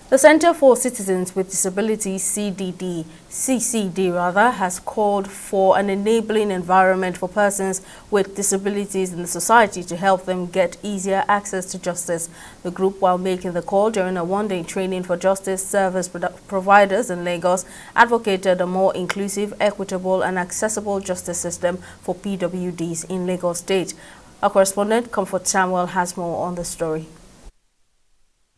The Center for Citizens with Disabilities, CCD has called for an enabling environment for persons with disabilities in the society to help them get easier access to justice. The group, while making the call during a one-day training for justice service providers in Lagos, advocated a more inclusive, equitable and accessible justice system for PWDs in Lagos State. Our correspondent, Comfort Samuel, has more on the story.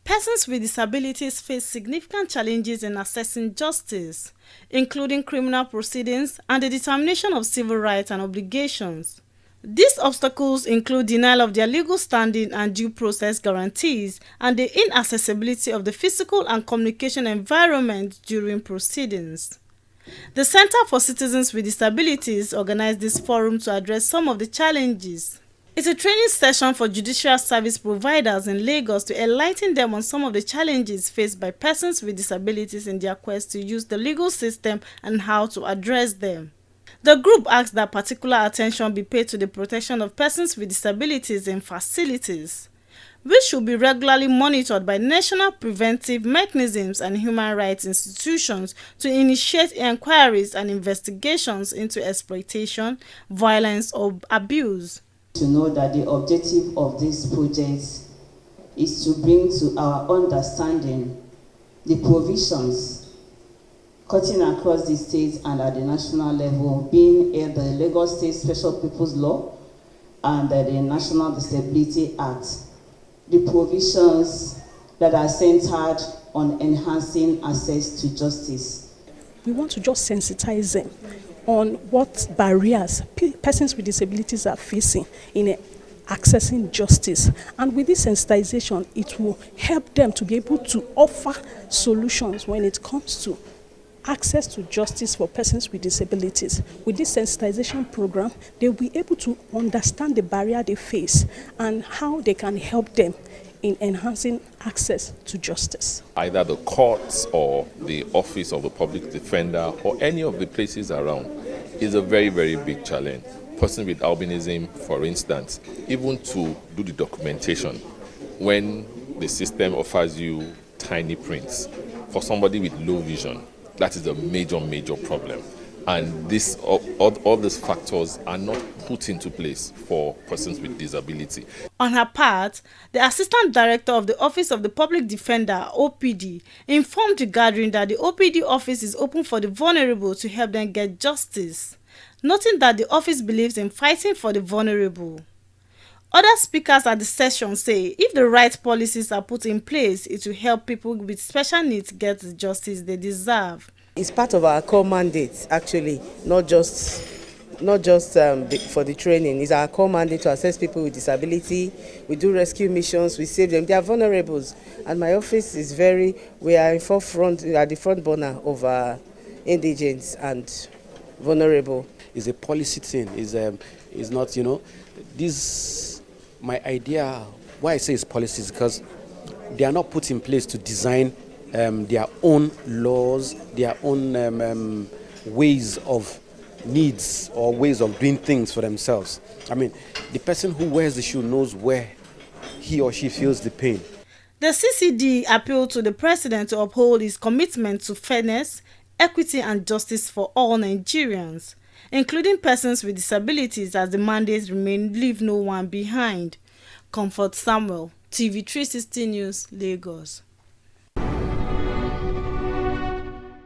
Persons with disabilities face significant challenges in accessing justice, including criminal proceedings and the determination of civil rights and obligations. These obstacles include denial of their legal standing and due process guarantees and the inaccessibility of the physical and communication environment during proceedings. The Center for Citizens with Disabilities organized this forum to address some of the challenges. It's a training session for judicial service providers in Lagos to enlighten them on some of the challenges faced by persons with disabilities in their quest to use the legal system and how to address them. The group asked that particular attention be paid to the protection of persons with disabilities in facilities, which should be regularly monitored by national preventive mechanisms and human rights institutions to initiate inquiries and investigations into exploitation, violence, or abuse. To know that the objective of this project is to bring to our understanding the provisions cutting across the state and at the national level, being the Lagos State Special People's Law and the National Disability Act, the provisions that are centered on enhancing access to justice. We want to just sensitize them on what barriers persons with disabilities are facing in accessing justice. And with this sensitization, it will help them to be able to offer solutions when it comes to access to justice for persons with disabilities. With this sensitization program, they'll be able to understand the barrier they face and how they can help them in enhancing access to justice. Either the courts or the office of the public defender or any of the places around is a very, very big challenge. Person with albinism, for instance, even to do the documentation, when the system offers you tiny prints, for somebody with low vision, that is a major, major problem. And all these factors are not put into place for persons with disability. On her part, the Assistant Director of the Office of the Public Defender, OPD, informed the gathering that the OPD office is open for the vulnerable to help them get justice, noting that the office believes in fighting for the vulnerable. Other speakers at the session say if the right policies are put in place, it will help people with special needs get the justice they deserve. It's part of our core mandate, actually, not just for the training. It's our core mandate to assess people with disability. We do rescue missions, we save them. They are vulnerables. And my office is we are in forefront, we are the front burner of indigents and vulnerable. It's a policy thing, it's not, my idea, why I say it's policy is because they are not put in place to design their own laws, their own ways of needs or ways of doing things for themselves. I mean, the person who wears the shoe knows where he or she feels the pain. The CCD appealed to the president to uphold his commitment to fairness, equity and justice for all Nigerians, including persons with disabilities, as the mandates remain leave no one behind. Comfort Samuel, TV 360 News, Lagos.